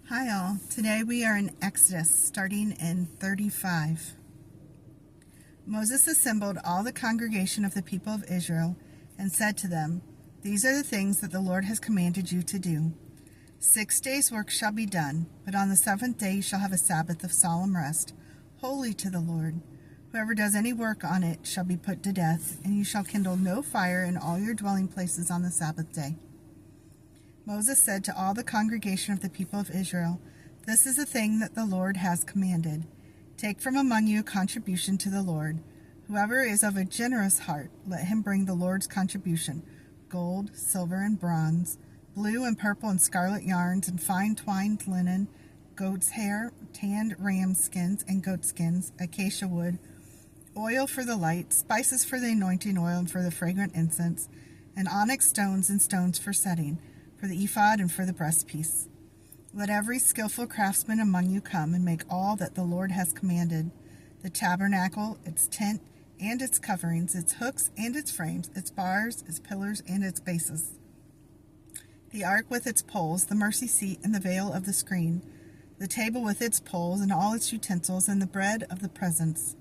Hi all, today we are in Exodus, starting in 35. Moses assembled all the congregation of the people of Israel and said to them, "These are the things that the Lord has commanded you to do. 6 days' work shall be done, but on the seventh day you shall have a Sabbath of solemn rest, holy to the Lord. Whoever does any work on it shall be put to death, and you shall kindle no fire in all your dwelling places on the Sabbath day." Moses said to all the congregation of the people of Israel, "This is the thing that the Lord has commanded. Take from among you a contribution to the Lord. Whoever is of a generous heart, let him bring the Lord's contribution, gold, silver, and bronze, blue and purple and scarlet yarns, and fine twined linen, goat's hair, tanned ram skins and goat skins, acacia wood, oil for the light, spices for the anointing oil and for the fragrant incense, and onyx stones and stones for setting, for the ephod and for the breastpiece. Let every skillful craftsman among you come and make all that the Lord has commanded: the tabernacle, its tent, and its coverings, its hooks and its frames, its bars, its pillars, and its bases, the ark with its poles, the mercy seat, and the veil of the screen, the table with its poles and all its utensils, and the bread of the presence,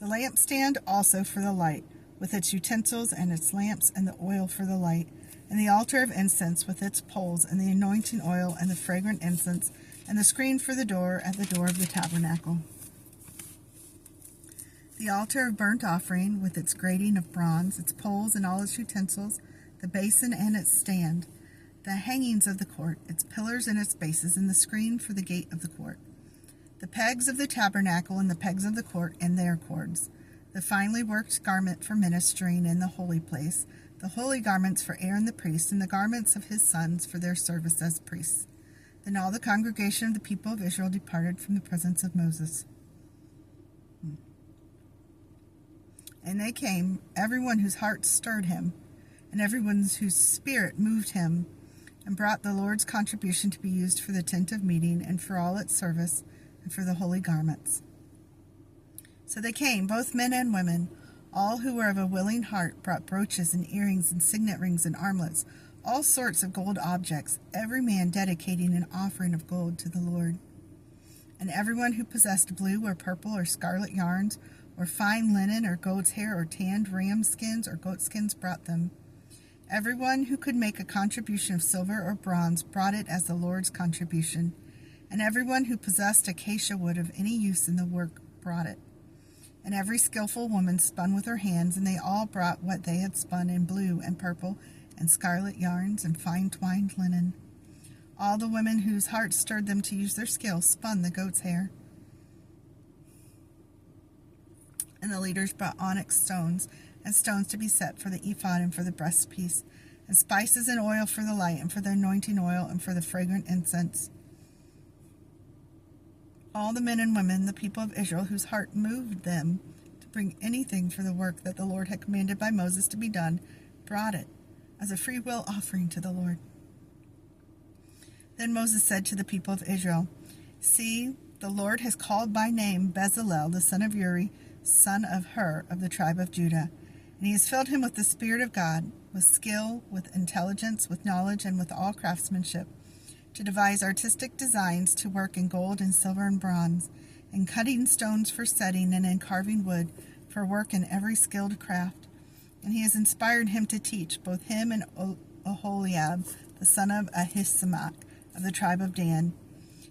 the lampstand also for the light, with its utensils and its lamps, and the oil for the light, and the altar of incense with its poles, and the anointing oil, and the fragrant incense, and the screen for the door at the door of the tabernacle. The altar of burnt offering with its grating of bronze, its poles and all its utensils, the basin and its stand, the hangings of the court, its pillars and its bases, and the screen for the gate of the court, the pegs of the tabernacle and the pegs of the court and their cords, the finely worked garment for ministering in the holy place, the holy garments for Aaron the priest, and the garments of his sons for their service as priests. Then all the congregation of the people of Israel departed from the presence of Moses. And they came, everyone whose heart stirred him, and everyone whose spirit moved him, and brought the Lord's contribution to be used for the tent of meeting, and for all its service, and for the holy garments. So they came, both men and women. All who were of a willing heart brought brooches and earrings and signet rings and armlets, all sorts of gold objects, every man dedicating an offering of gold to the Lord. And everyone who possessed blue or purple or scarlet yarns, or fine linen, or goat's hair, or tanned ram skins, or goat skins brought them. Everyone who could make a contribution of silver or bronze brought it as the Lord's contribution, and everyone who possessed acacia wood of any use in the work brought it. And every skillful woman spun with her hands, and they all brought what they had spun in blue and purple and scarlet yarns and fine twined linen. All the women whose hearts stirred them to use their skill spun the goat's hair. And the leaders brought onyx stones and stones to be set for the ephod and for the breastpiece, and spices and oil for the light, and for the anointing oil, and for the fragrant incense. All the men and women, the people of Israel, whose heart moved them to bring anything for the work that the Lord had commanded by Moses to be done, brought it as a free will offering to the Lord. Then Moses said to the people of Israel, "See, the Lord has called by name Bezalel, the son of Uri, son of Hur, of the tribe of Judah, and he has filled him with the Spirit of God, with skill, with intelligence, with knowledge, and with all craftsmanship, to devise artistic designs, to work in gold and silver and bronze, in cutting stones for setting, and in carving wood, for work in every skilled craft. And he has inspired him to teach, both him and Oholiab, the son of Ahisamach, of the tribe of Dan.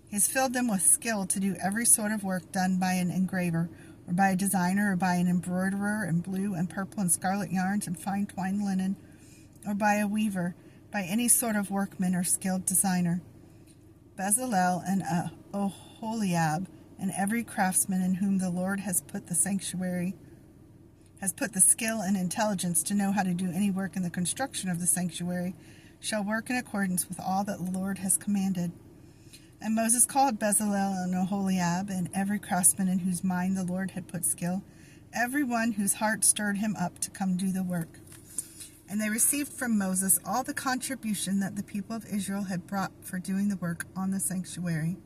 He has filled them with skill to do every sort of work done by an engraver, or by a designer, or by an embroiderer in blue and purple and scarlet yarns and fine twined linen, or by a weaver, by any sort of workman or skilled designer. Bezalel and Oholiab, and every craftsman in whom the Lord has put the skill and intelligence to know how to do any work in the construction of the sanctuary, shall work in accordance with all that the Lord has commanded." And Moses called Bezalel and Oholiab, and every craftsman in whose mind the Lord had put skill, every one whose heart stirred him up to come do the work. And they received from Moses all the contribution that the people of Israel had brought for doing the work on the sanctuary.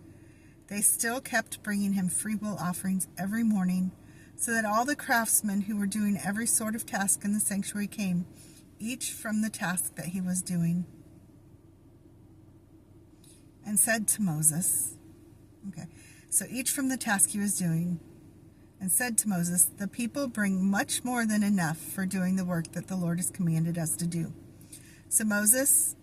They still kept bringing him freewill offerings every morning, so that all the craftsmen who were doing every sort of task in the sanctuary came, each from the task that he was doing. and said to Moses, okay, so each from the task he was doing, and said to Moses, the people bring much more than enough for doing the work that the Lord has commanded us to do. So Moses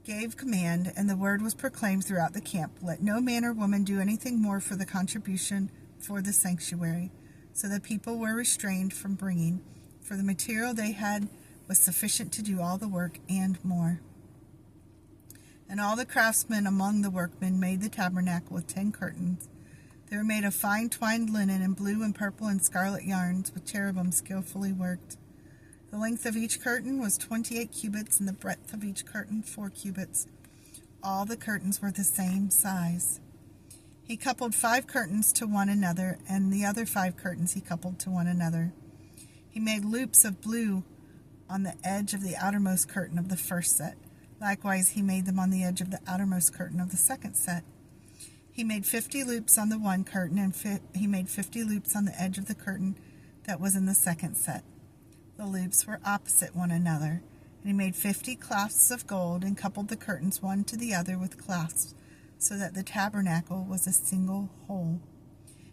gave command, and the word was proclaimed throughout the camp, let no man or woman do anything more for the contribution for the sanctuary. So the people were restrained from bringing, for the material they had was sufficient to do all the work and more. And all the craftsmen among the workmen made the tabernacle with 10 curtains. They were made of fine twined linen and blue and purple and scarlet yarns, with cherubim skillfully worked. The length of each curtain was 28 cubits, and the breadth of each curtain 4 cubits. All the curtains were the same size. He coupled 5 curtains to one another, and the other 5 curtains he coupled to one another. He made loops of blue on the edge of the outermost curtain of the first set. Likewise, he made them on the edge of the outermost curtain of the second set. He made 50 loops on the one curtain, and he made 50 loops on the edge of the curtain that was in the second set. The loops were opposite one another, and he made 50 clasps of gold and coupled the curtains one to the other with clasps, so that the tabernacle was a single whole.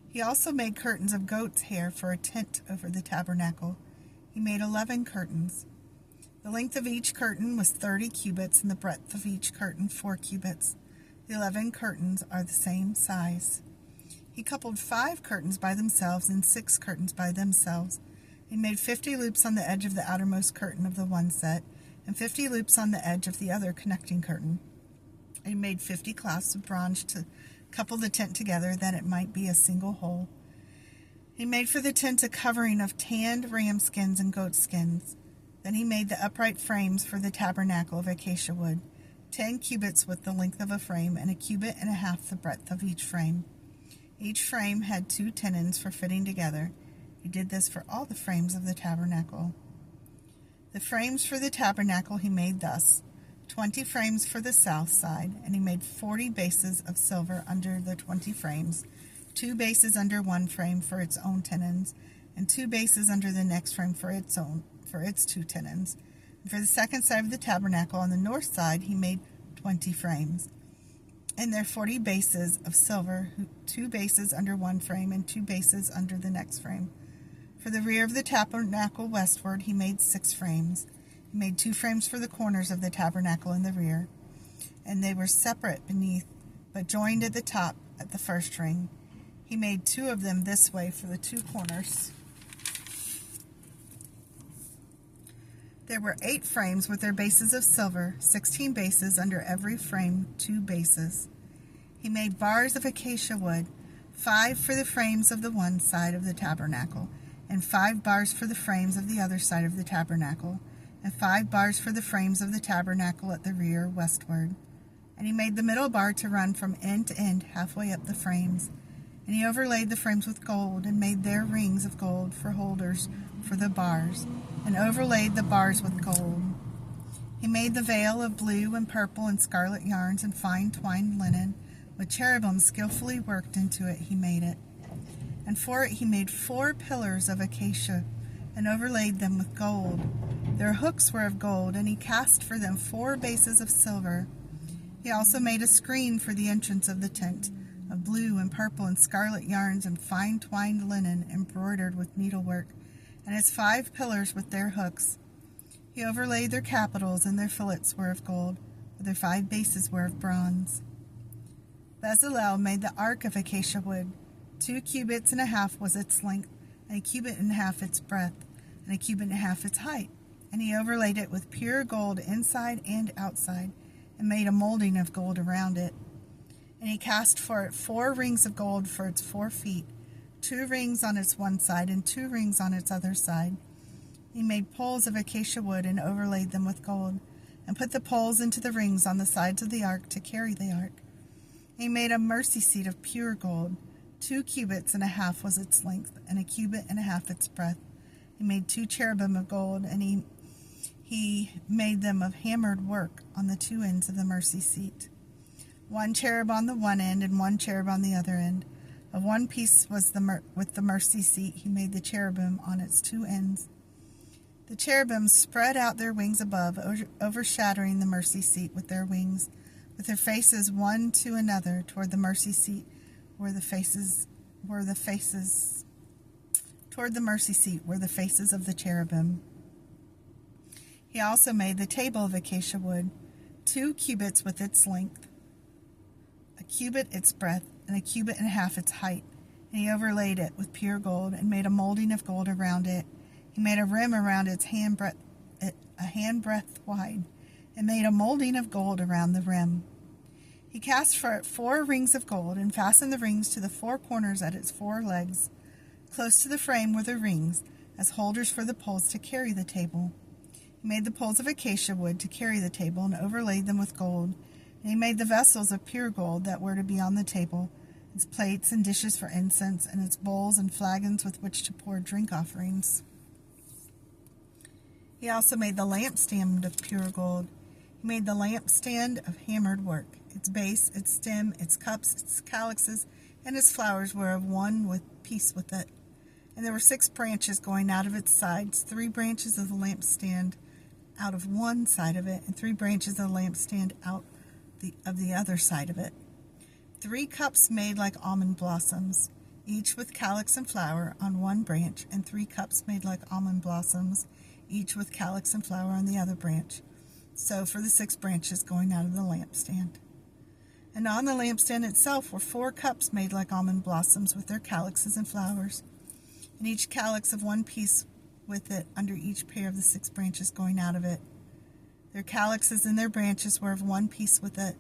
He also made curtains of goat's hair for a tent over the tabernacle. He made 11 curtains. The length of each curtain was 30 cubits, and the breadth of each curtain 4 cubits. The 11 curtains are the same size. He coupled 5 curtains by themselves and 6 curtains by themselves. He made 50 loops on the edge of the outermost curtain of the one set, and 50 loops on the edge of the other connecting curtain. He made 50 clasps of bronze to couple the tent together, that it might be a single whole. He made for the tent a covering of tanned ram skins and goat skins. Then he made the upright frames for the tabernacle of acacia wood, 10 cubits with the length of a frame, and 1.5 cubits the breadth of each frame. Each frame had 2 tenons for fitting together. He did this for all the frames of the tabernacle. The frames for the tabernacle he made thus: 20 frames for the south side, and he made 40 bases of silver under the 20 frames, 2 bases under one frame for its own tenons, and 2 bases under the next frame for its 2 tenons. And for the second side of the tabernacle on the north side, he made 20 frames. And there 40 bases of silver, 2 bases under one frame and 2 bases under the next frame. For the rear of the tabernacle westward, he made 6 frames. He made 2 frames for the corners of the tabernacle in the rear, and they were separate beneath, but joined at the top at the first ring. He made 2 of them this way for the 2 corners. There were 8 frames with their bases of silver, 16 bases under every frame, 2 bases. He made bars of acacia wood, 5 for the frames of the one side of the tabernacle, and 5 bars for the frames of the other side of the tabernacle, and 5 bars for the frames of the tabernacle at the rear westward. And he made the middle bar to run from end to end halfway up the frames. And he overlaid the frames with gold, and made their rings of gold for holders for the bars, and overlaid the bars with gold. He made the veil of blue and purple and scarlet yarns and fine twined linen, with cherubim skillfully worked into it he made it. And for it he made 4 pillars of acacia, and overlaid them with gold. Their hooks were of gold, and he cast for them 4 bases of silver. He also made a screen for the entrance of the tent, of blue and purple and scarlet yarns and fine twined linen embroidered with needlework, and its 5 pillars with their hooks. He overlaid their capitals, and their fillets were of gold, but their 5 bases were of bronze. Bezalel made the ark of acacia wood. 2.5 cubits was its length, and 1.5 cubits its breadth, and 1.5 cubits its height. And he overlaid it with pure gold inside and outside, and made a molding of gold around it. And he cast for it 4 rings of gold for its 4 feet, 2 rings on its one side and 2 rings on its other side. He made poles of acacia wood and overlaid them with gold, and put the poles into the rings on the sides of the ark to carry the ark. He made a mercy seat of pure gold. 2.5 cubits was its length, and 1.5 cubits its breadth. He made 2 cherubim of gold, and he made them of hammered work on the 2 ends of the mercy seat. 1 cherub on the one end, and 1 cherub on the other end. Of one piece was with the mercy seat. He made the cherubim on its 2 ends. The cherubim spread out their wings above, overshadowing the mercy seat with their wings. with their faces one to another toward the mercy seat toward the mercy seat were the faces of the cherubim. He also made the table of acacia wood, 2 cubits with its length, a cubit its breadth, and a cubit and a half its height. And he overlaid it with pure gold, and made a molding of gold around it. He made a rim around its a handbreadth wide, and made a molding of gold around the rim. He cast for it 4 rings of gold, and fastened the rings to the 4 corners at its 4 legs. Close to the frame were the rings, as holders for the poles to carry the table. He made the poles of acacia wood to carry the table, and overlaid them with gold. And he made the vessels of pure gold that were to be on the table, its plates and dishes for incense, and its bowls and flagons with which to pour drink offerings. He also made the lampstand of pure gold. He made the lampstand of hammered work. Its base, its stem, its cups, its calyxes, and its flowers were of one piece with it. And there were 6 branches going out of its sides, 3 branches of the lampstand out of one side of it, and 3 branches of the lampstand out of the other side of it. 3 cups made like almond blossoms, each with calyx and flower on one branch, and 3 cups made like almond blossoms, each with calyx and flower on the other branch. So for the 6 branches going out of the lampstand. And on the lampstand itself were 4 cups made like almond blossoms with their calyxes and flowers, and each calyx of one piece with it under each pair of the 6 branches going out of it. Their calyxes and their branches were of one piece with it.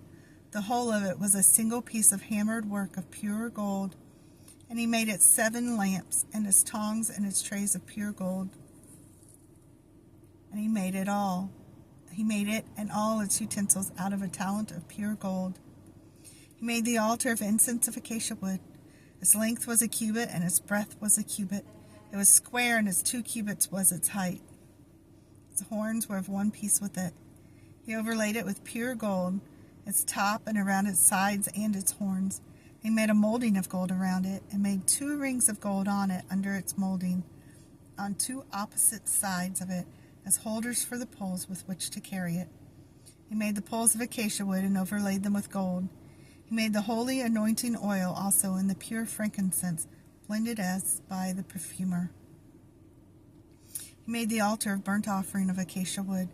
The whole of it was a single piece of hammered work of pure gold. And he made it 7 lamps, and its tongs and its trays of pure gold. And he made it all. He made it and all its utensils out of a talent of pure gold. He made the altar of incense of acacia wood. Its length was a cubit, and its breadth was a cubit. It was square, and its 2 cubits was its height. Its horns were of one piece with it. He overlaid it with pure gold, its top and around its sides and its horns. He made a molding of gold around it, and made 2 rings of gold on it under its molding, on 2 opposite sides of it, as holders for the poles with which to carry it. He made the poles of acacia wood, and overlaid them with gold. He made the holy anointing oil also, and the pure frankincense, blended as by the perfumer. He made the altar of burnt offering of acacia wood.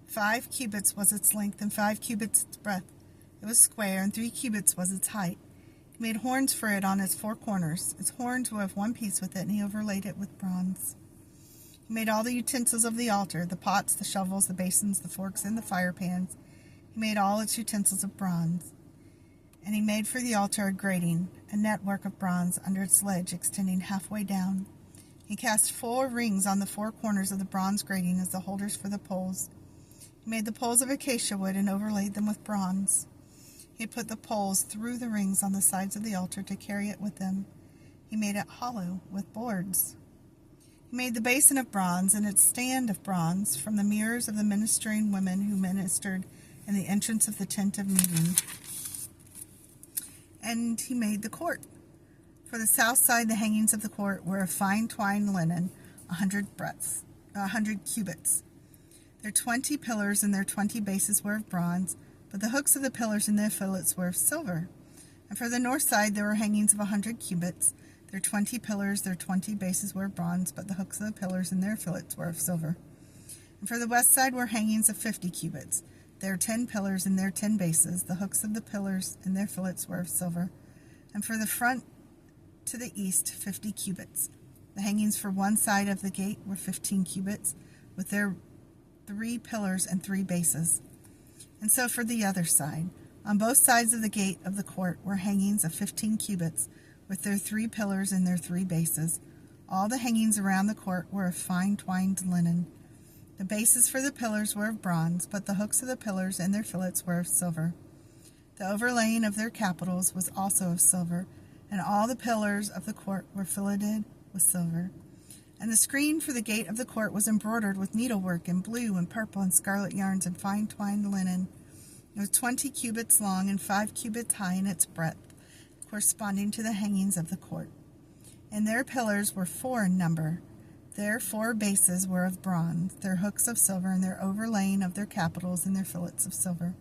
5 cubits was its length, and 5 cubits its breadth. It was square, and 3 cubits was its height. He made horns for it on its 4 corners. Its horns were of one piece with it, and he overlaid it with bronze. He made all the utensils of the altar, the pots, the shovels, the basins, the forks, and the fire pans. He made all its utensils of bronze. And he made for the altar a grating, a network of bronze under its ledge extending halfway down. He cast 4 rings on the 4 corners of the bronze grating as the holders for the poles. He made the poles of acacia wood and overlaid them with bronze. He put the poles through the rings on the sides of the altar to carry it with him. He made it hollow with boards. He made the basin of bronze and its stand of bronze from the mirrors of the ministering women who ministered in the entrance of the tent of meeting. And he made the court. For the south side, the hangings of the court were of fine twined linen, 100 cubits. Their 20 pillars and their 20 bases were of bronze, but the hooks of the pillars and their fillets were of silver. And for the north side, there were hangings of 100 cubits. Their 20 pillars, their 20 bases were of bronze, but the hooks of the pillars and their fillets were of silver. And for the west side were hangings of 50 cubits. Their 10 pillars and their 10 bases, the hooks of the pillars and their fillets were of silver. And for the front to the east, 50 cubits. The hangings for one side of the gate were 15 cubits, with their 3 pillars and 3 bases. And so for the other side, on both sides of the gate of the court were hangings of 15 cubits, with their 3 pillars and their 3 bases. All the hangings around the court were of fine twined linen. The bases for the pillars were of bronze, but the hooks of the pillars and their fillets were of silver. The overlaying of their capitals was also of silver, and all the pillars of the court were filleted with silver. And the screen for the gate of the court was embroidered with needlework in blue and purple and scarlet yarns and fine twined linen. It was 20 cubits long and 5 cubits high in its breadth, corresponding to the hangings of the court. And their pillars were 4 in number. Their 4 bases were of bronze, their hooks of silver, and their overlaying of their capitals and their fillets of silver.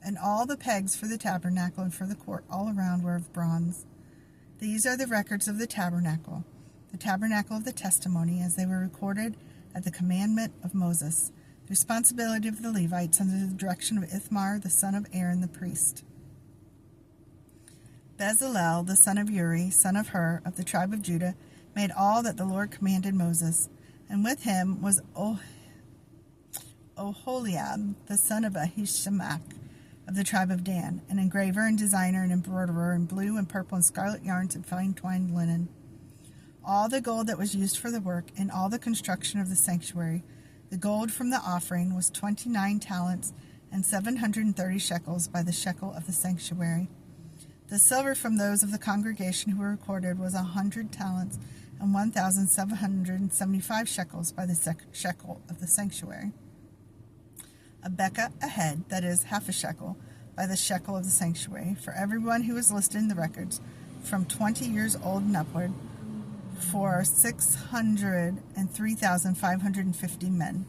And all the pegs for the tabernacle and for the court all around were of bronze. These are the records of the tabernacle of the testimony, as they were recorded at the commandment of Moses, the responsibility of the Levites under the direction of Ithamar, the son of Aaron the priest. Bezalel, the son of Uri, son of Hur, of the tribe of Judah, made all that the Lord commanded Moses, and with him was Oholiab, the son of Ahishamach, of the tribe of Dan, an engraver and designer and embroiderer in blue and purple and scarlet yarns and fine twined linen. All the gold that was used for the work in all the construction of the sanctuary, the gold from the offering, was 29 talents and 730 shekels by the shekel of the sanctuary. The silver from those of the congregation who were recorded was 100 talents and 1,775 shekels by the shekel of the sanctuary. A bekah a head, that is, half a shekel, by the shekel of the sanctuary, for everyone who was listed in the records, from 20 years old and upward, for 603,550 men.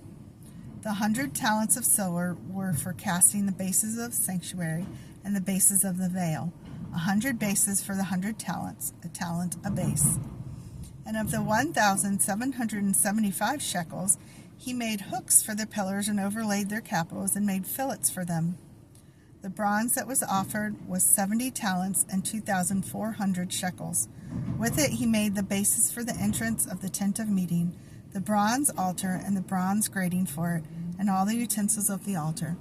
The 100 talents of silver were for casting the bases of the sanctuary and the bases of the veil, 100 bases for the 100 talents, a talent a base. And of the 1,775 shekels, he made hooks for the pillars and overlaid their capitals and made fillets for them. The bronze that was offered was 70 talents and 2,400 shekels. With it he made the bases for the entrance of the tent of meeting, the bronze altar and the bronze grating for it, and all the utensils of the altar,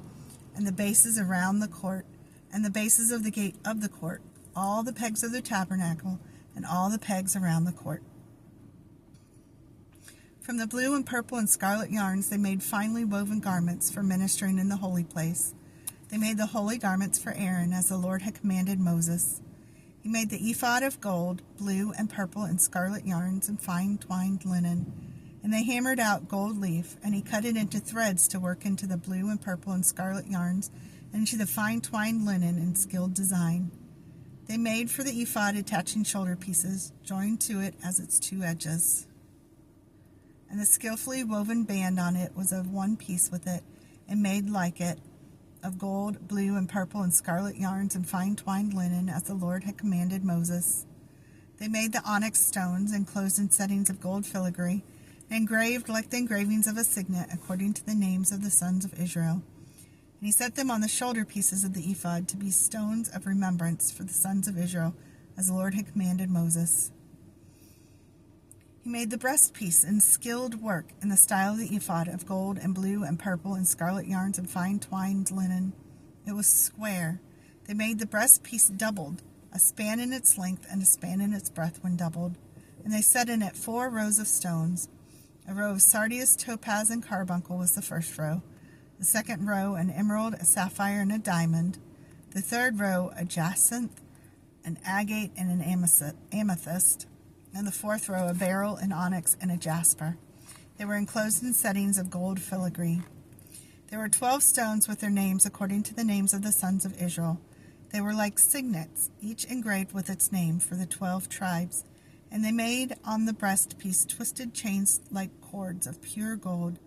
and the bases around the court, and the bases of the gate of the court, all the pegs of the tabernacle, and all the pegs around the court. From the blue and purple and scarlet yarns they made finely woven garments for ministering in the holy place. They made the holy garments for Aaron, as the Lord had commanded Moses. He made the ephod of gold, blue and purple and scarlet yarns, and fine twined linen. And they hammered out gold leaf, and he cut it into threads to work into the blue and purple and scarlet yarns, and into the fine twined linen in skilled design. They made for the ephod attaching shoulder pieces, joined to it as its two edges. And the skillfully woven band on it was of one piece with it, and made like it, of gold, blue, and purple, and scarlet yarns, and fine twined linen, as the Lord had commanded Moses. They made the onyx stones, enclosed in settings of gold filigree, and engraved like the engravings of a signet, according to the names of the sons of Israel. And he set them on the shoulder pieces of the ephod to be stones of remembrance for the sons of Israel, as the Lord had commanded Moses. He made the breastpiece in skilled work in the style of the ephod of gold and blue and purple and scarlet yarns and fine twined linen. It was square. They made the breastpiece doubled, a span in its length and a span in its breadth when doubled. And they set in it 4 rows of stones. A row of sardius, topaz, and carbuncle was the first row. The second row, an emerald, a sapphire, and a diamond. The third row, a jacinth, an agate, and an amethyst. And the fourth row, a beryl, an onyx, and a jasper. They were enclosed in settings of gold filigree. There were 12 stones with their names according to the names of the sons of Israel. They were like signets, each engraved with its name for the 12 tribes. And they made on the breastpiece twisted chains like cords of pure gold.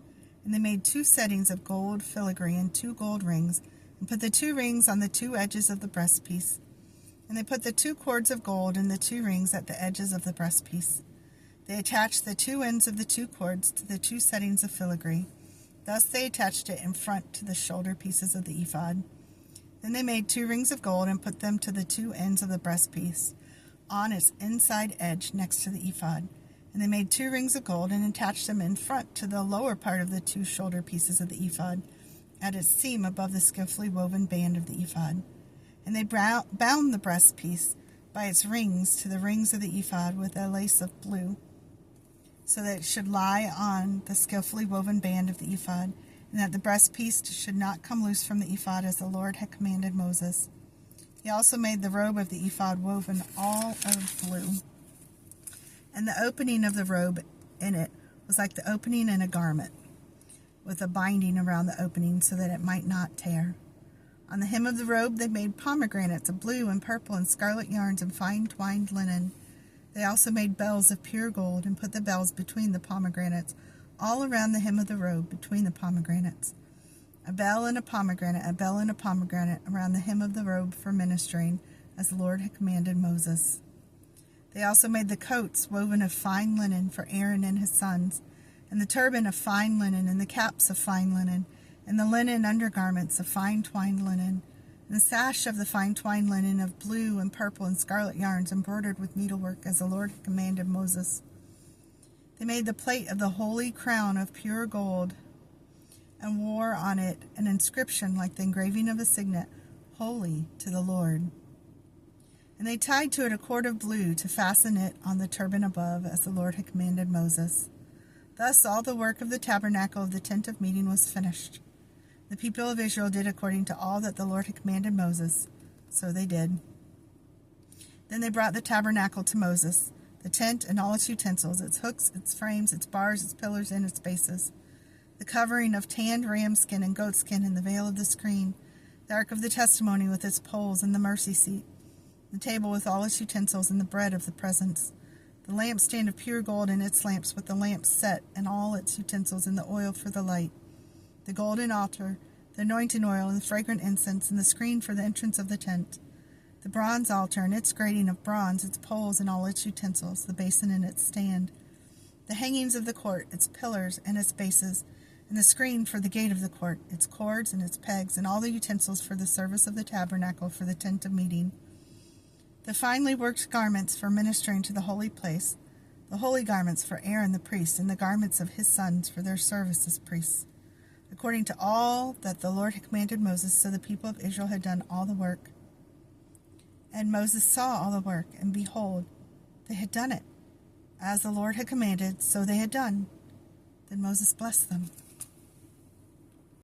And they made 2 settings of gold filigree and 2 gold rings, and put the 2 rings on the 2 edges of the breastpiece. And they put the 2 cords of gold and the 2 rings at the edges of the breastpiece. They attached the 2 ends of the 2 cords to the 2 settings of filigree. Thus they attached it in front to the shoulder pieces of the ephod. Then they made 2 rings of gold and put them to the 2 ends of the breastpiece, on its inside edge next to the ephod. And they made 2 rings of gold and attached them in front to the lower part of the 2 shoulder pieces of the ephod, at its seam above the skillfully woven band of the ephod. And they bound the breastpiece by its rings to the rings of the ephod with a lace of blue, so that it should lie on the skillfully woven band of the ephod, and that the breastpiece should not come loose from the ephod, as the Lord had commanded Moses. He also made the robe of the ephod woven all of blue. And the opening of the robe in it was like the opening in a garment, with a binding around the opening so that it might not tear. On the hem of the robe they made pomegranates of blue and purple and scarlet yarns and fine twined linen. They also made bells of pure gold, and put the bells between the pomegranates, all around the hem of the robe between the pomegranates. a bell and a pomegranate around the hem of the robe for ministering, as the Lord had commanded Moses. They also made the coats woven of fine linen for Aaron and his sons, and the turban of fine linen, and the caps of fine linen, and the linen undergarments of fine twined linen, and the sash of the fine twined linen of blue and purple and scarlet yarns embroidered with needlework, as the Lord had commanded Moses. They made the plate of the holy crown of pure gold, and wore on it an inscription like the engraving of a signet, Holy to the Lord. And they tied to it a cord of blue to fasten it on the turban above, as the Lord had commanded Moses. Thus all the work of the tabernacle of the tent of meeting was finished. The people of Israel did according to all that the Lord had commanded Moses, so they did. Then they brought the tabernacle to Moses, the tent and all its utensils, its hooks, its frames, its bars, its pillars, and its bases, the covering of tanned ram skin and goat skin, and the veil of the screen, the ark of the testimony with its poles, and the mercy seat, the table with all its utensils, and the bread of the presence, the lampstand of pure gold and its lamps with the lamps set and all its utensils, and the oil for the light, the golden altar, the anointing oil and the fragrant incense, and the screen for the entrance of the tent, the bronze altar and its grating of bronze, its poles and all its utensils, the basin and its stand, the hangings of the court, its pillars and its bases, and the screen for the gate of the court, its cords and its pegs, and all the utensils for the service of the tabernacle for the tent of meeting, the finely worked garments for ministering to the holy place, the holy garments for Aaron the priest, and the garments of his sons for their service as priests, according to all that the Lord had commanded Moses. So the people of Israel had done all the work. And Moses saw all the work, and behold, they had done it. As the Lord had commanded, so they had done. Then Moses blessed them.